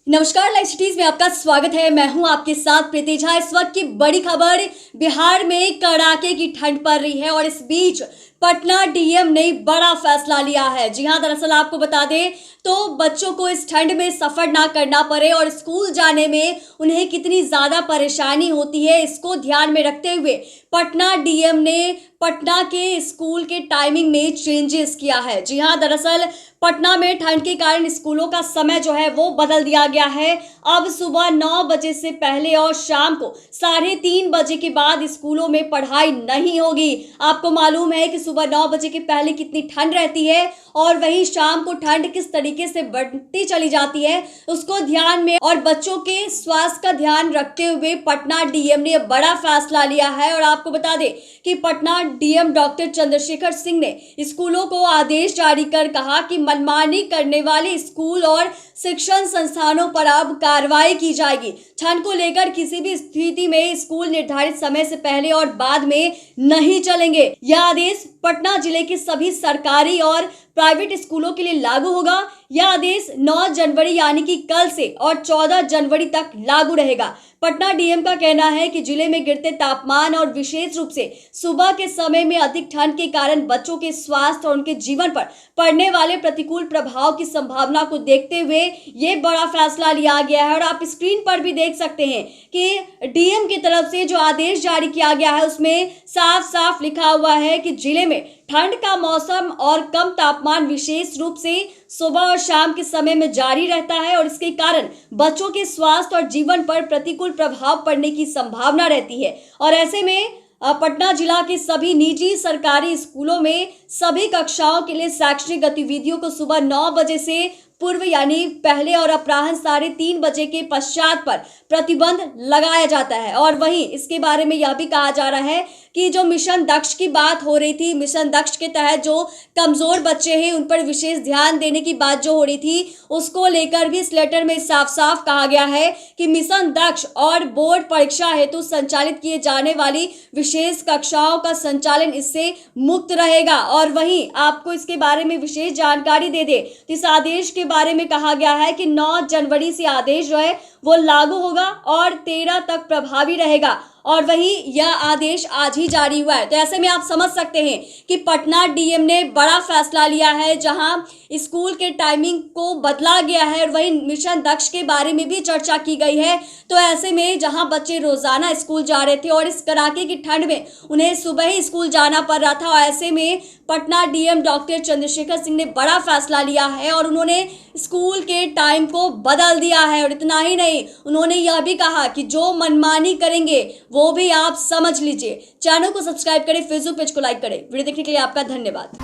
नमस्कार, live cities में आपका स्वागत है। मैं हूं आपके साथ प्रीति झा। इस वक्त की बड़ी खबर, बिहार में कड़ाके की ठंड पड़ रही है और इस बीच पटना डीएम ने बड़ा फैसला लिया है। जी हां, दरअसल आपको बता दें तो बच्चों को इस ठंड में सफर ना करना पड़े और स्कूल जाने में उन्हें कितनी ज्यादा परेशानी होती है, इसको ध्यान में रखते हुए पटना डीएम ने पटना के स्कूल के टाइमिंग में चेंजेस किया है। जी हां, दरअसल पटना में ठंड के कारण स्कूलों का समय जो है वो बदल दिया गया है। अब सुबह 9 बजे से पहले और शाम को 3:30 बजे के बाद स्कूलों में पढ़ाई नहीं होगी। आपको मालूम है कि सुबह 9 बजे के पहले कितनी ठंड रहती है और वहीं शाम को ठंड किस तरीके से बढ़ती चली जाती है, उसको ध्यान में और बच्चों के स्वास्थ्य का ध्यान रखते हुए पटना डीएम ने बड़ा फैसला लिया है। और आपको बता दें कि पटना डीएम डॉक्टर चंद्रशेखर सिंह ने स्कूलों को आदेश जारी कर कहा कि मनमानी करने वाले स्कूल और शिक्षण संस्थानों पर अब कार्रवाई की जाएगी। ठंड को लेकर किसी भी स्थिति में स्कूल निर्धारित समय से पहले और बाद में नहीं चलेंगे। यह आदेश पटना जिले के सभी सरकारी और प्राइवेट स्कूलों के लिए लागू होगा। यह आदेश 9 जनवरी यानी कि कल से और 14 जनवरी तक लागू रहेगा। पटना डीएम का कहना है कि जिले में गिरते तापमान और विशेष रूप से सुबह के समय में अधिक ठंड के कारण बच्चों के स्वास्थ्य और उनके जीवन पर पड़ने वाले प्रतिकूल प्रभाव की संभावना को देखते हुए ये बड़ा फैसला लिया गया है। और आप स्क्रीन पर भी देख सकते हैं कि डीएम की तरफ से जो आदेश जारी किया गया है उसमें साफ साफ लिखा हुआ है कि जिले में ठंड का मौसम और कम तापमान विशेष रूप से सुबह और शाम के समय में जारी रहता है और इसके कारण बच्चों के स्वास्थ्य और जीवन पर प्रतिकूल प्रभाव पड़ने की संभावना रहती है। और ऐसे में पटना जिला के सभी निजी सरकारी स्कूलों में सभी कक्षाओं के लिए शैक्षणिक गतिविधियों को सुबह 9 बजे से पूर्व यानी पहले और अपराह्न 3:30 बजे के पश्चात पर प्रतिबंध लगाया जाता है। और वहीं इसके बारे में यह भी कहा जा रहा है कि जो मिशन दक्ष की बात हो रही थी, मिशन दक्ष के तहत जो कमजोर बच्चे हैं उन पर विशेष ध्यान देने की बात जो हो रही थी, उसको लेकर भी इस लेटर में साफ साफ कहा गया है कि मिशन दक्ष और बोर्ड परीक्षा हेतु संचालित किए जाने वाली विशेष कक्षाओं का संचालन इससे मुक्त रहेगा। और वहीं आपको इसके बारे में विशेष जानकारी दे दे, इस आदेश के बारे में कहा गया है कि 9 जनवरी से आदेश जो है वो लागू होगा और 13 तक प्रभावी रहेगा। और वहीं यह आदेश आज ही जारी हुआ है। तो ऐसे में आप समझ सकते हैं कि पटना डीएम ने बड़ा फैसला लिया है, जहां स्कूल के टाइमिंग को बदला गया है और वहीं मिशन दक्ष के बारे में भी चर्चा की गई है। तो ऐसे में जहां बच्चे रोजाना स्कूल जा रहे थे और इस कड़ाके की ठंड में उन्हें सुबह ही स्कूल जाना पड़ रहा था, और ऐसे में पटना डीएम डॉक्टर चंद्रशेखर सिंह ने बड़ा फैसला लिया है और उन्होंने स्कूल के टाइम को बदल दिया है। और इतना ही नहीं, उन्होंने यह भी कहा कि जो मनमानी करेंगे वो भी आप समझ लीजिए। चैनल को सब्सक्राइब करें, फेसबुक पेज को लाइक करें। वीडियो देखने के लिए आपका धन्यवाद।